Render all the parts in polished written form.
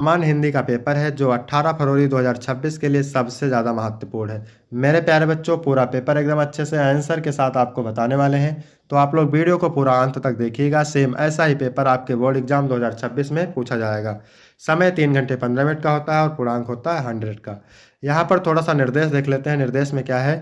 सामान्य हिंदी का पेपर है जो 18 फरवरी 2026 के लिए सबसे ज़्यादा महत्वपूर्ण है। मेरे प्यारे बच्चों, पूरा पेपर एकदम अच्छे से आंसर के साथ आपको बताने वाले हैं, तो आप लोग वीडियो को पूरा अंत तक देखिएगा। सेम ऐसा ही पेपर आपके बोर्ड एग्जाम 2026 में पूछा जाएगा। समय 3 घंटे 15 मिनट का होता है और पूर्णांक होता है 100 का। यहाँ पर थोड़ा सा निर्देश देख लेते हैं। निर्देश में क्या है?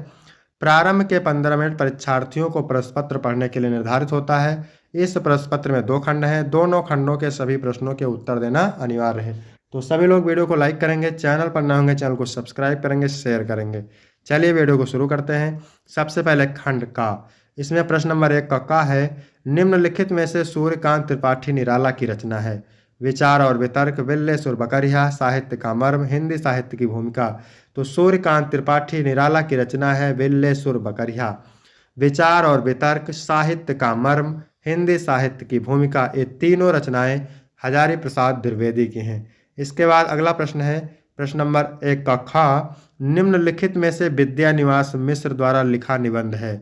प्रारंभ के 15 मिनट परीक्षार्थियों को प्रश्न पत्र पढ़ने के लिए निर्धारित होता है। इस प्रश्न पत्र में 2 खंड हैं। दोनों खंडों के सभी प्रश्नों के उत्तर देना अनिवार्य है। तो सभी लोग वीडियो को लाइक करेंगे, चैनल पर नए होंगे चैनल को सब्सक्राइब करेंगे, शेयर करेंगे। चलिए वीडियो को शुरू करते हैं। सबसे पहले खंड का, इसमें प्रश्न नंबर 1 का है, निम्नलिखित में से सूर्यकांत त्रिपाठी निराला की रचना है। विचार और वितर्क, विल्ले सुर बकरिया, साहित्य का मर्म, हिंदी साहित्य की भूमिका। तो सूर्यकांत त्रिपाठी निराला की रचना है विल्ले सुर बकरिया। विचार और वितर्क, साहित्य का मर्म, हिंदी साहित्य की भूमिका, ये तीनों रचनाएं हजारी प्रसाद द्विवेदी की हैं। इसके बाद अगला प्रश्न है, प्रश्न नंबर 1 का ख, निम्नलिखित में से विद्या निवास मिश्र द्वारा लिखा निबंध है।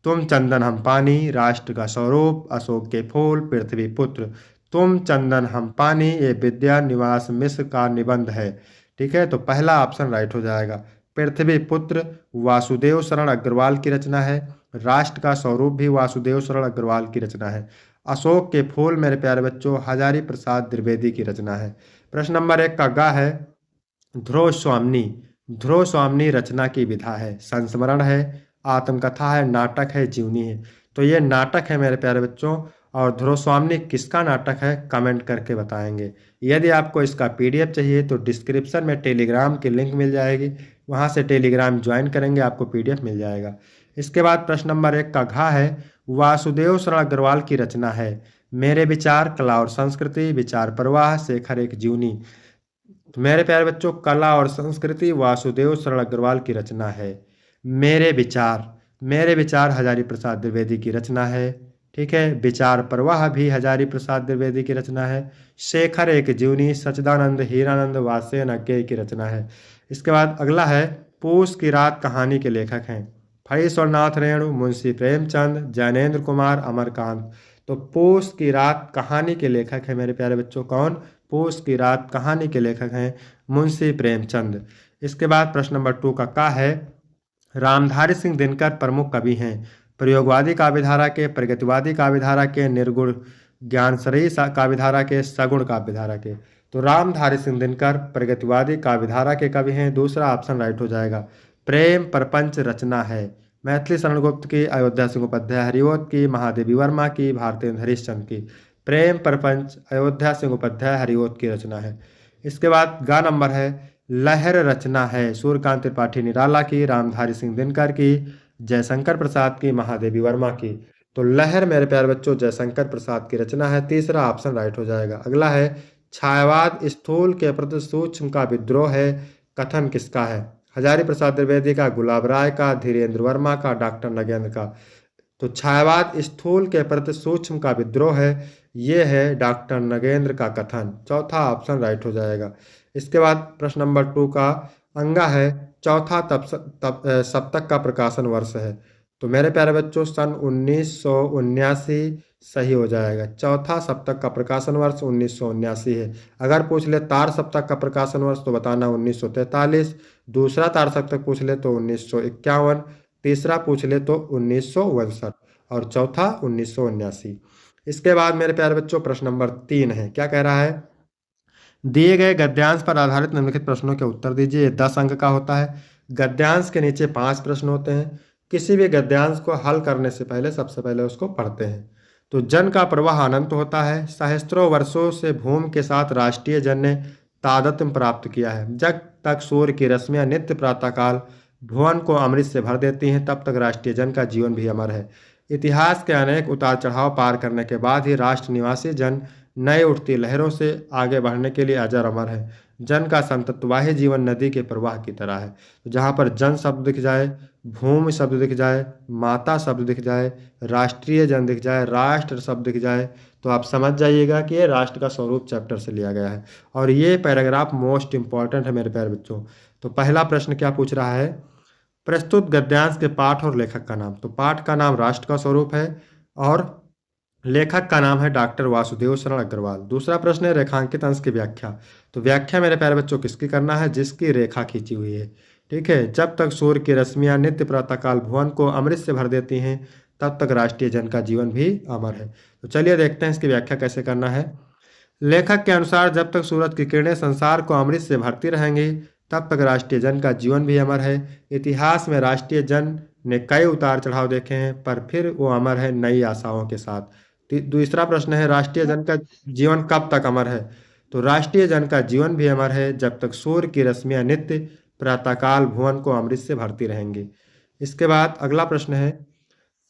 तुम चंदन हम पानी, राष्ट्र का स्वरूप, अशोक के फूल, पृथ्वी पुत्र। तुम चंदन हम पानी, ये विद्या निवास मिश्र का निबंध है। ठीक है, तो पहला ऑप्शन राइट हो जाएगा। पृथ्वी पुत्र वासुदेव शरण अग्रवाल की रचना है। राष्ट्र का स्वरूप भी वासुदेव शरण अग्रवाल की रचना है। अशोक के फूल मेरे प्यारे बच्चों हजारी प्रसाद द्विवेदी की रचना है। प्रश्न नंबर 1 का ग है, ध्रुव स्वामिनी। ध्रुव स्वामिनी रचना की विधा है, संस्मरण है, आत्मकथा है, नाटक है, जीवनी है। तो ये नाटक है मेरे प्यारे बच्चों। और ध्रुव स्वामिनी किसका नाटक है, कमेंट करके बताएंगे। यदि आपको इसका पीडीएफ चाहिए तो डिस्क्रिप्शन में टेलीग्राम की लिंक मिल जाएगी, वहां से टेलीग्राम ज्वाइन करेंगे, आपको पीडीएफ मिल जाएगा। इसके बाद प्रश्न नंबर 1 का घ है, वासुदेव शरण अग्रवाल की रचना है। मेरे विचार, कला और संस्कृति, विचार प्रवाह, शेखर एक जीवनी। तो मेरे प्यारे बच्चों, कला और संस्कृति वासुदेव शरण अग्रवाल की रचना है। मेरे विचार, मेरे विचार हजारी प्रसाद द्विवेदी की रचना है। ठीक है, विचार प्रवाह भी हजारी प्रसाद द्विवेदी की रचना है। शेखर एक जीवनी सच्चिदानंद हीरानंद वात्स्ययन अज्ञेय की रचना है। इसके बाद अगला है, पूस की रात कहानी के लेखक हैं फणीश्वरनाथ रेणु, मुंशी प्रेमचंद, जैनेन्द्र कुमार, अमरकांत। तो पूस की रात कहानी के लेखक है मेरे प्यारे बच्चों कौन? पूस की रात कहानी के लेखक हैं मुंशी प्रेमचंद। इसके बाद प्रश्न नंबर 2 का है, रामधारी सिंह दिनकर प्रमुख कवि हैं। प्रयोगवादी काव्यधारा के, प्रगतिवादी काव्यधारा के, निर्गुण ज्ञानश्रेयी काव्यधारा के, सगुण काव्यधारा के। तो रामधारी सिंह दिनकर प्रगतिवादी काव्यधारा के कवि हैं, दूसरा ऑप्शन राइट हो जाएगा। प्रेम प्रपंच रचना है मैथिली शरण गुप्त की, अयोध्या सिंह उपाध्याय हरिओत की, महादेवी वर्मा की, भारतेंद्र हरिश्चंद्र की। प्रेम प्रपंच अयोध्या सिंह उपाध्याय हरिओत की रचना है। इसके बाद गा नंबर है, लहर रचना है सूर्यकांत त्रिपाठी निराला की, रामधारी सिंह दिनकर की, जयशंकर प्रसाद की, महादेवी वर्मा की। तो लहर मेरे प्यारे बच्चों जयशंकर प्रसाद की रचना है, तीसरा ऑप्शन राइट हो जाएगा। अगला है, छायावाद स्थूल के प्रति सूक्ष्म का विद्रोह है, कथन किसका है? हजारी प्रसाद द्विवेदी का, गुलाब राय का, धीरेन्द्र वर्मा का, डॉक्टर नगेंद्र का। तो छायावाद स्थूल के प्रति सूक्ष्म का विद्रोह है, ये है डॉक्टर नगेंद्र का कथन, चौथा ऑप्शन राइट हो जाएगा। इसके बाद प्रश्न नंबर 2 का अंगा है, चौथा सप्तक का प्रकाशन वर्ष है। तो मेरे प्यारे बच्चों सन 1979 सही हो जाएगा। चौथा सप्तक का प्रकाशन वर्ष 1979 है। अगर पूछ ले तार सप्तक का प्रकाशन वर्ष तो बताना 1943, दूसरा तार सप्तक पूछ ले तो 1951, तीसरा पूछ ले तो 1962 और चौथा 1979। इसके बाद मेरे प्यारे बच्चों प्रश्न नंबर 3 है, क्या कह रहा है, दिए गए गद्यांश पर आधारित निम्नलिखित प्रश्नों के उत्तर दीजिए। 10 अंक का होता है। गद्यांश के नीचे 5 प्रश्न होते हैं। किसी भी गद्यांश को हल करने से पहले सबसे पहले उसको पढ़ते हैं। तो जन का प्रवाह अनंत होता है, सहस्त्रों वर्षों से भूमि के साथ राष्ट्रीय जन ने तादात्म्य प्राप्त किया है। जब तक सूर्य की रश्मियां नित्य प्रातःकाल भुवन को अमृत से भर देती हैं, तब तक राष्ट्रीय जन का जीवन भी अमर है। इतिहास के अनेक उतार चढ़ाव पार करने के बाद ही राष्ट्र निवासी जन नए उठती लहरों से आगे बढ़ने के लिए अजर अमर है। जन का संतत्वाही जीवन नदी के प्रवाह की तरह है। तो जहाँ पर जन शब्द दिख जाए, भूमि शब्द दिख जाए, माता शब्द दिख जाए, राष्ट्रीय जन दिख जाए, राष्ट्र शब्द दिख जाए, तो आप समझ जाइएगा कि ये राष्ट्र का स्वरूप चैप्टर से लिया गया है। और ये पैराग्राफ मोस्ट इंपॉर्टेंट है मेरे प्यारे बच्चों। तो पहला प्रश्न क्या पूछ रहा है, प्रस्तुत गद्यांश के पाठ और लेखक का नाम। तो पाठ का नाम राष्ट्र का स्वरूप है और लेखक का नाम है डॉक्टर वासुदेव शरण अग्रवाल। दूसरा प्रश्न है रेखांकित अंश की व्याख्या। तो व्याख्या मेरे प्यारे बच्चों किसकी करना है? जिसकी रेखा खींची हुई है। ठीक है, जब तक सूर्य की रश्मियाँ नित्य प्रातःकाल भुवन को अमृत से भर देती हैं, तब तक राष्ट्रीय जन का जीवन भी अमर है। तो चलिए देखते हैं इसकी व्याख्या कैसे करना है। लेखक के अनुसार जब तक सूरज की किरणें संसार को अमृत से भरती रहेंगी, तब तक राष्ट्रीय जन का जीवन भी अमर है। इतिहास में राष्ट्रीय जन ने कई उतार चढ़ाव देखे हैं, पर फिर वो अमर है नई आशाओं के साथ। दूसरा प्रश्न है, राष्ट्रीय जन का जीवन कब तक अमर है? तो राष्ट्रीय जन का जीवन भी अमर है जब तक सूर्य की रश्मियां नित्य प्रातःकाल भुवन को अमृत से भरती रहेंगी। इसके बाद अगला प्रश्न है,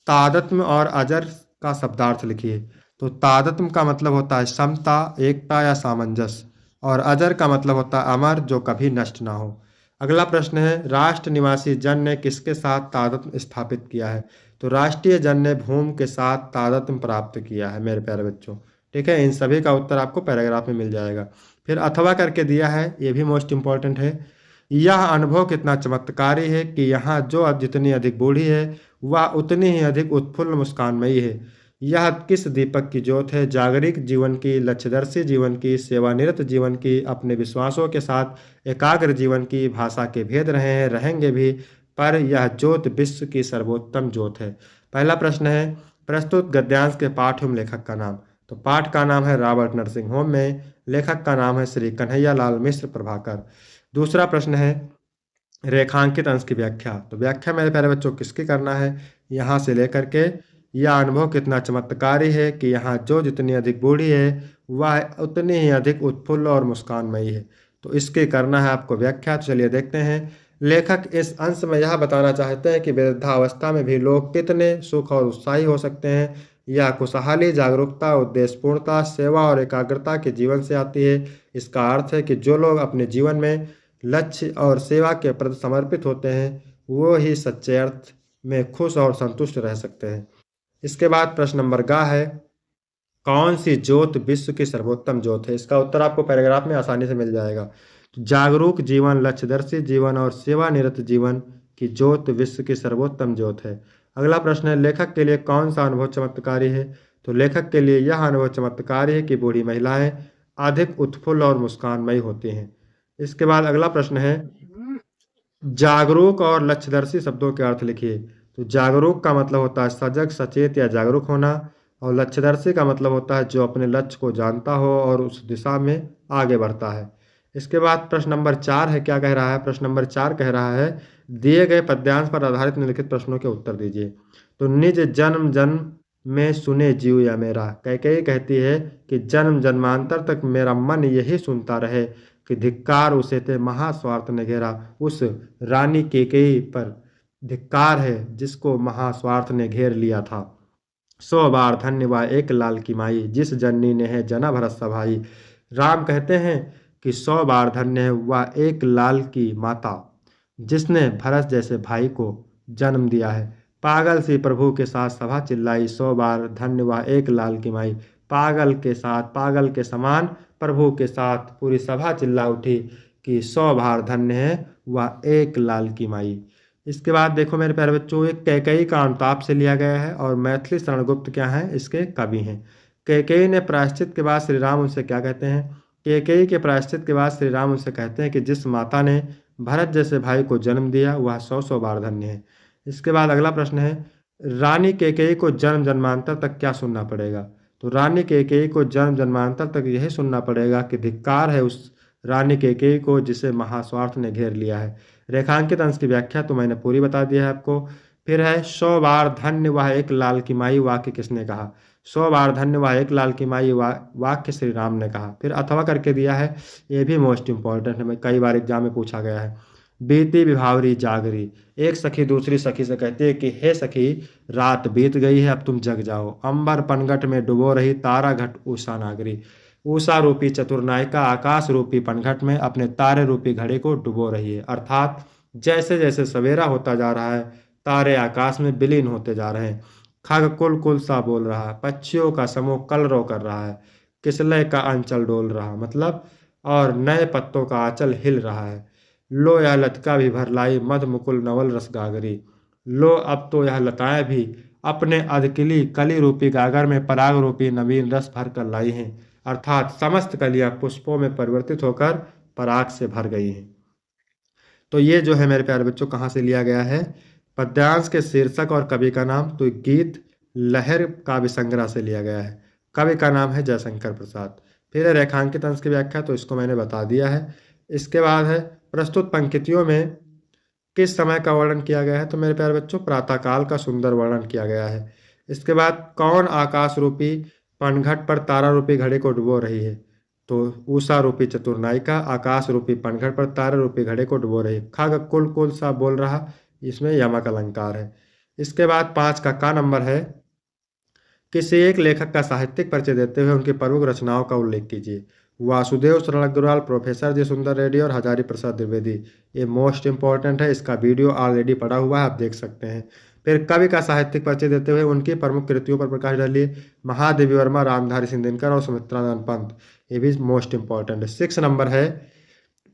तादात्म्य और अजर का शब्दार्थ लिखिए। तो तादात्म्य का मतलब होता है समता, एकता या सामंजस्य, और अजर का मतलब होता है अमर, जो कभी नष्ट ना हो। अगला प्रश्न है, राष्ट्र निवासी जन ने किसके साथ तादात्म्य स्थापित किया है? तो राष्ट्रीय जन ने भूमि के साथ तादात्म्य प्राप्त किया है मेरे प्यारे बच्चों। ठीक है, इन सभी का उत्तर आपको पैराग्राफ में मिल जाएगा। फिर अथवा करके दिया है, ये भी मोस्ट इंपॉर्टेंट है। यह अनुभव कितना चमत्कारी है कि यहाँ जो जितनी अधिक बूढ़ी है, वह उतनी ही अधिक उत्फुल्ल मुस्कानमयी है। यह किस दीपक की ज्योत है? जागरिक जीवन की, लक्ष्यदर्शी जीवन की, सेवानिरत जीवन की, अपने विश्वासों के साथ एकाग्र जीवन की। भाषा के भेद रहे हैं, रहेंगे भी, पर यह ज्योत विश्व की सर्वोत्तम ज्योत है। पहला प्रश्न है, प्रस्तुत गद्यांश के पाठ एवं लेखक का नाम। तो पाठ का नाम है रॉबर्ट नरसिंह होम में, लेखक का नाम है श्री कन्हैया लाल मिश्र प्रभाकर। दूसरा प्रश्न है, रेखांकित अंश की व्याख्या। तो व्याख्या मेरे प्यारे बच्चों किसकी करना है? यहाँ से लेकर के, यह अनुभव कितना चमत्कारी है कि यहाँ जो जितनी अधिक बूढ़ी है, वह उतनी ही अधिक उत्फुल्ल और मुस्कानमयी है। तो इसके करना है आपको व्याख्या। तो चलिए देखते हैं। लेखक इस अंश में यह बताना चाहते हैं कि वृद्धावस्था में भी लोग कितने सुख और उत्साही हो सकते हैं। यह खुशहाली, जागरूकता, उद्देश्यपूर्णता, सेवा और एकाग्रता के जीवन से आती है। इसका अर्थ है कि जो लोग अपने जीवन में लक्ष्य और सेवा के प्रति समर्पित होते हैं, वो ही सच्चे अर्थ में खुश और संतुष्ट रह सकते हैं। इसके बाद प्रश्न नंबर ग है, कौन सी ज्योत विश्व की सर्वोत्तम ज्योत है? इसका उत्तर आपको पैराग्राफ में आसानी से मिल जाएगा। तो जागरूक जीवन, लक्ष्यदर्शी जीवन और सेवानिरत जीवन की ज्योत विश्व की सर्वोत्तम ज्योत है। अगला प्रश्न है, लेखक के लिए कौन सा अनुभव चमत्कारी है? तो लेखक के लिए यह अनुभव चमत्कारी है कि बूढ़ी महिलाएं अधिक उत्फुल्ल और मुस्कानमयी होती हैं। इसके बाद अगला प्रश्न है, जागरूक और लक्ष्यदर्शी शब्दों के अर्थ लिखिए। तो जागरूक का मतलब होता है सजग, सचेत या जागरूक होना, और लक्ष्यदर्शी का मतलब होता है जो अपने लक्ष्य को जानता हो और उस दिशा में आगे बढ़ता है। इसके बाद प्रश्न नंबर 4 है, क्या कह रहा है? प्रश्न नंबर 4 कह रहा है, दिए गए पद्यांश पर आधारित निम्नलिखित प्रश्नों के उत्तर दीजिए। तो निज जन्म जन्म में सुने जीव या मेरा। कैकेयी कहती है कि जन्म जन्मांतर तक मेरा मन यही सुनता रहे कि धिक्कार उसे ते महास्वार्थ ने घेरा। उस रानी कैकेयी पर धिक्कार है जिसको महास्वार्थ ने घेर लिया था। 100 बार धन्य वह एक लाल की माई, जिस जननी ने है जना भरत सभाई। राम कहते हैं कि 100 बार धन्य है वह एक लाल की माता, जिसने भरत जैसे भाई को जन्म दिया है। पागल सी प्रभु के साथ सभा चिल्लाई, 100 बार धन्य वह एक लाल की माई। पागल के साथ, पागल के समान प्रभु के साथ पूरी सभा चिल्ला उठी कि 100 बार धन्य है वह एक लाल की माई। इसके बाद देखो मेरे प्यारे बच्चों, एक कैकेयी का अनुताप से लिया गया है, और मैथिली शरणगुप्त क्या हैं? इसके कवि हैं। कैकेयी ने प्रायश्चित के बाद श्री राम उनसे क्या कहते हैं? कैकेयी के प्रायश्चित के बाद श्री राम उनसे कहते हैं कि जिस माता ने भरत जैसे भाई को जन्म दिया, वह 100 बार धन्य है। इसके बाद अगला प्रश्न है, रानी कैकेयी को जन्म जन्मांतर तक क्या सुनना पड़ेगा? तो रानी कैकेयी को जन्म जन्मांतर तक यही सुनना पड़ेगा कि धिक्कार है उस रानी कैकेयी को जिसे महास्वार्थ ने घेर लिया है। रेखांकित अंश की व्याख्या तो मैंने पूरी बता दी है आपको। फिर है, 100 बार धन्य वह एक लाल की माई, वाक्य किसने कहा? 100 बार धन्य वह एक लाल की माई, वाक्य श्री राम ने कहा। फिर अथवा करके दिया है, ये भी मोस्ट इंपॉर्टेंट है, कई बार एग्जाम में पूछा गया है। बीती विभावरी जागरी। एक सखी दूसरी सखी से कहती है कि हे सखी, रात बीत गई है, अब तुम जग जाओ। अंबर पनघट में डुबो रही तारा घट उषा नागरी। उषा रूपी चतुर्नायिका आकाश रूपी पनघट में अपने तारे रूपी घड़े को डुबो रही है। अर्थात जैसे जैसे सवेरा होता जा रहा है, तारे आकाश में विलीन होते जा रहे हैं। खग कुल कुल सा बोल रहा है, पक्षियों का समूह कलरव कर रहा है, किसलय का अंचल डोल रहा मतलब, और नए पत्तों का आंचल हिल रहा है। लो यह लतिका भी भर लाई, मध मुकुल नवल रस गागरी। लो अब तो यह लताएं भी अपने अधकिली कली रूपी गागर में पराग रूपी नवीन रस भर कर लाई हैं। अर्थात समस्त कलियां पुष्पों में परिवर्तित होकर पराग से भर गई हैं। तो ये जो है मेरे प्यारे बच्चों कहाँ से लिया गया है? पद्यांश के शीर्षक और कवि का नाम, तो गीत लहर काव्य संग्रह से लिया गया है। कवि का नाम है जयशंकर प्रसाद। फिर है रेखांकित अंश की व्याख्या, तो इसको मैंने बता दिया है। इसके बाद है प्रस्तुत पंक्तियों में किस समय का वर्णन किया गया है? तो मेरे प्यारे बच्चों प्रातःकाल का सुंदर वर्णन किया गया है। इसके बाद कौन आकाश रूपी पनघट पर तारा रूपी घड़े को डुबो रही है? तो उषा रूपी चतुर्नायिका आकाश रूपी पनघट पर तारा रूपी घड़े को डुबो रही है। खग कुल कुल सा बोल रहा, इसमें यमक अलंकार है। इसके बाद 5 का नंबर है, किसी एक लेखक का साहित्यिक परिचय देते हुए उनकी प्रमुख रचनाओं का उल्लेख कीजिए। वासुदेव शरण अग्रवाल, प्रोफेसर जी सुंदर रेड्डी और हजारी प्रसाद द्विवेदी। ये मोस्ट इंपॉर्टेंट है, इसका वीडियो ऑलरेडी पड़ा हुआ है, आप देख सकते हैं। फिर कवि का साहित्यिक परिचय देते हुए उनकी प्रमुख कृतियों पर प्रकाश डालिए। महादेवी वर्मा, रामधारी सिंह दिनकर और सुमित्रानंद पंत, ये भी मोस्ट इंपॉर्टेंट है। 6 नंबर है,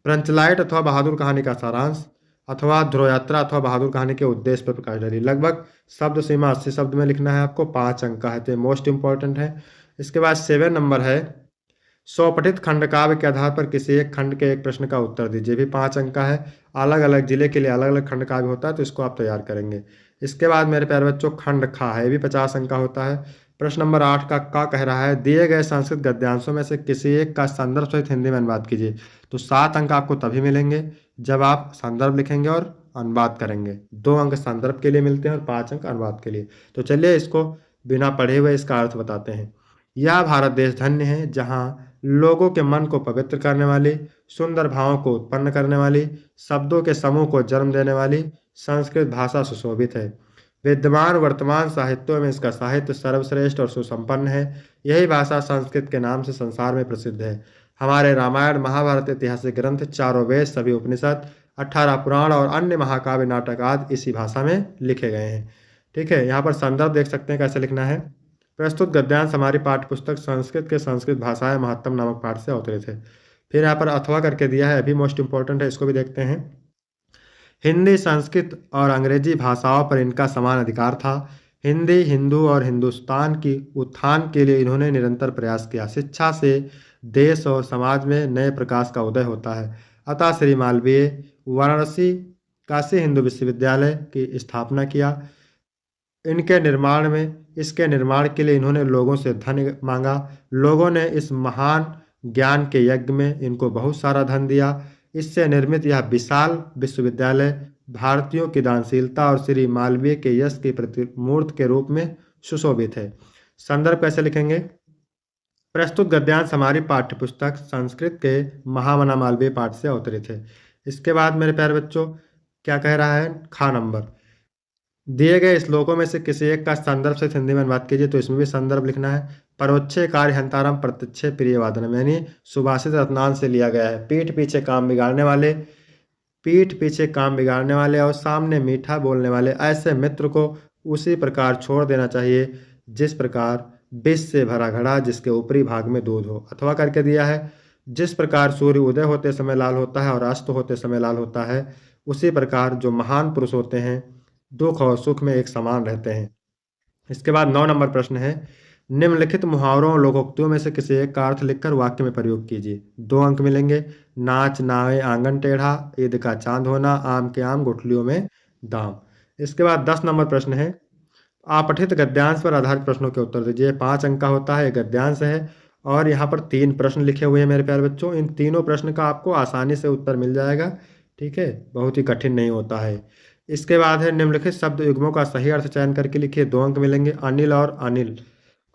प्रंचलाइट अथवा बहादुर कहानी का सारांश अथवा ध्रुव यात्रा अथवा बहादुर कहानी के उद्देश्य पर प्रकाश डालिए। लगभग शब्द सीमा 80 शब्द में लिखना है आपको, 5 अंक का है, तो मोस्ट इंपॉर्टेंट है। इसके बाद 7 नंबर है, स्वपठित खंड काव्य के आधार पर किसी एक खंड के एक प्रश्न का उत्तर दीजिए, भी 5 अंक का है। अलग अलग जिले के लिए अलग अलग खंड काव्य होता है, तो इसको आप तैयार करेंगे। इसके बाद मेरे प्यारे बच्चों खंड खा है, ये भी 50 अंक का होता है। प्रश्न नंबर 8 का कह रहा है, दिए गए संस्कृत गद्यांशों में से किसी एक का संदर्भ सहित हिंदी में अनुवाद कीजिए। तो 7 अंक आपको तभी मिलेंगे जब आप संदर्भ लिखेंगे और अनुवाद करेंगे। 2 अंक संदर्भ के लिए मिलते हैं और 5 अंक अनुवाद के लिए। तो चलिए इसको बिना पढ़े हुए इसका अर्थ बताते हैं। यह भारत देश धन्य है जहाँ लोगों के मन को पवित्र करने वाली, सुंदर भावों को उत्पन्न करने वाली, शब्दों के समूह को जन्म देने वाली संस्कृत भाषा सुशोभित है। विद्यमान वर्तमान साहित्यों में इसका साहित्य सर्वश्रेष्ठ और सुसंपन्न है। यही भाषा संस्कृत के नाम से संसार में प्रसिद्ध है। हमारे रामायण, महाभारत, ऐतिहासिक ग्रंथ, चारों वेद, सभी उपनिषद, 18 पुराण और अन्य महाकाव्य, नाटक आदि इसी भाषा में लिखे गए हैं। ठीक है, यहाँ पर संदर्भ देख सकते हैं कैसे लिखना है। प्रस्तुत गद्यांश हमारी पाठ्यपुस्तक संस्कृत के संस्कृत भाषाएं महत्तम नामक पाठ से अवतरित है। फिर यहाँ पर अथवा करके दिया है, अभी मोस्ट इंपॉर्टेंट है, इसको भी देखते हैं। हिंदी, संस्कृत और अंग्रेजी भाषाओं पर इनका समान अधिकार था। हिंदी, हिंदू और हिंदुस्तान की उत्थान के लिए इन्होंने निरंतर प्रयास किया। शिक्षा से देश और समाज में नए प्रकाश का उदय होता है। अतः श्री मालवीय वाराणसी काशी हिंदू विश्वविद्यालय की स्थापना किया। इसके निर्माण के लिए इन्होंने लोगों से धन मांगा। लोगों ने इस महान ज्ञान के यज्ञ में इनको बहुत सारा धन दिया। इससे निर्मित यह विशाल विश्वविद्यालय भारतीयों की दानशीलता और श्री मालवीय के यश की प्रतिमूर्त के रूप में सुशोभित है। संदर्भ कैसे लिखेंगे? प्रस्तुत गद्यांश हमारी पाठ्यपुस्तक संस्कृत के महामना मालवीय पाठ से अवतरित है। इसके बाद मेरे प्यारे बच्चों क्या कह रहा है? खा नंबर, दिए गए श्लोकों में से किसी एक का संदर्भ से हिंदी में अनुवाद कीजिए। तो इसमें भी संदर्भ लिखना है। परोक्षे कार्य हंतारम प्रत्यक्षे प्रिय वादनम, यानी सुभाषित रत्नान से लिया गया है। पीठ पीछे काम बिगाड़ने वाले और सामने मीठा बोलने वाले ऐसे मित्र को उसी प्रकार छोड़ देना चाहिए जिस प्रकार विष से भरा घड़ा जिसके ऊपरी भाग में दूध हो। अथवा करके दिया है, जिस प्रकार सूर्य उदय होते समय लाल होता है और अस्त होते समय लाल होता है, उसी प्रकार जो महान पुरुष होते हैं दुख और सुख में एक समान रहते हैं। इसके बाद 9 नंबर प्रश्न है, निम्नलिखित मुहावरों और लोकोक्तियों में से किसी एक का अर्थ लिखकर वाक्य में प्रयोग कीजिए। 2 अंक मिलेंगे। नाच नावे आंगन टेढ़ा, ईद का चांद होना, आम के आम गुठलियों में दाम। इसके बाद 10 नंबर प्रश्न है, आपठित गद्यांश पर आधारित प्रश्नों के उत्तर दीजिए। 5 अंक का होता है, गद्यांश है और यहाँ पर 3 प्रश्न लिखे हुए हैं मेरे प्यारे बच्चों। इन तीनों प्रश्न का आपको आसानी से उत्तर मिल जाएगा। ठीक है, बहुत ही कठिन नहीं होता है। इसके बाद है, निम्नलिखित शब्द युग्मों का सही अर्थ चयन करके लिखिए। 2 अंक मिलेंगे। अनिल और अनिल,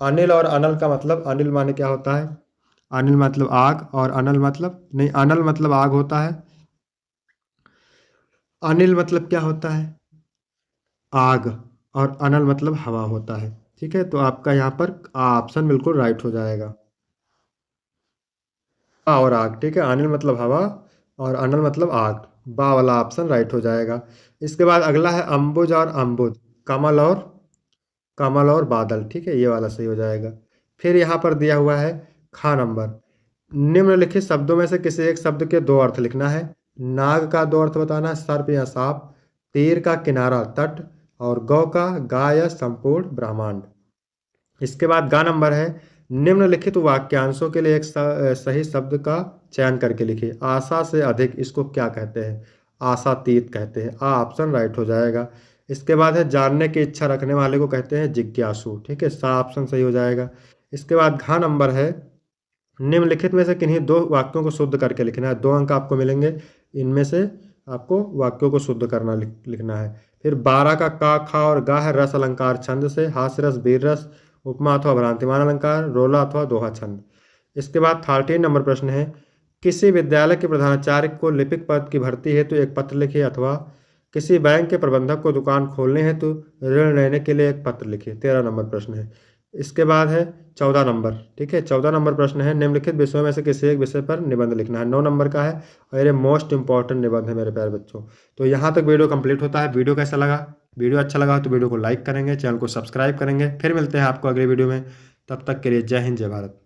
अनिल और अनल का मतलब, अनिल माने क्या होता है? अनिल मतलब आग और अनल मतलब नहीं, अनल मतलब आग होता है। अनिल मतलब क्या होता है? आग, और अनल मतलब हवा होता है। ठीक है, तो आपका यहाँ पर ऑप्शन बिल्कुल राइट हो जाएगा, हवा और आग। ठीक है, अनिल मतलब हवा और अनल मतलब आग, बा वाला ऑप्शन राइट हो जाएगा। इसके बाद अगला है अंबुज और अम्बुज, कमल और बादल। ठीक है, ये वाला सही हो जाएगा। फिर यहाँ पर दिया हुआ है खा नंबर, निम्नलिखित शब्दों में से किसी एक शब्द के 2 अर्थ लिखना है। नाग का 2 अर्थ बताना है, सर्प या सांप, तीर का किनारा तट, और गौ का गाय या संपूर्ण ब्रह्मांड। इसके बाद गा नंबर है, निम्नलिखित वाक्यांशों के लिए एक सही शब्द का चयन करके लिखिए। आशा से अधिक इसको क्या कहते हैं? आशातीत कहते हैं। आ ऑप्शन राइट हो जाएगा। इसके बाद है जानने की इच्छा रखने वाले को कहते हैं जिज्ञासु। ठीक है, सा ऑप्शन सही हो जाएगा। इसके बाद घ नंबर है निम्नलिखित में से किन्हीं दो वाक्यों को शुद्ध करके लिखना है। 2 अंक आपको मिलेंगे, इनमें से आपको वाक्यों को शुद्ध करना लिखना है। फिर 12 का का खा और गा है रस अलंकार छंद से, हास्य रस वीर रस उपमा अथवा भ्रांतिमान अलंकार, रोला अथवा दोहा छंद। इसके बाद 13 नंबर प्रश्न है किसी विद्यालय के प्रधानाचार्य को लिपिक पद की भर्ती हेतु एक पत्र लिखिए, अथवा किसी बैंक के प्रबंधक को दुकान खोलने हेतु ऋण लेने के लिए एक पत्र लिखिए। 13 नंबर प्रश्न है। इसके बाद है 14 नंबर। ठीक है, 14 नंबर प्रश्न है निम्नलिखित विषयों में से किसी एक विषय पर निबंध लिखना है। 9 नंबर का है और ये मोस्ट इंपॉर्टेंट निबंध है मेरे प्यारे बच्चों। तो यहाँ तक वीडियो कंप्लीट होता है। वीडियो कैसा लगा? वीडियो अच्छा लगा तो वीडियो को लाइक करेंगे, चैनल को सब्सक्राइब करेंगे। फिर मिलते हैं आपको अगले वीडियो में। तब तक के लिए जय हिंद, जय भारत।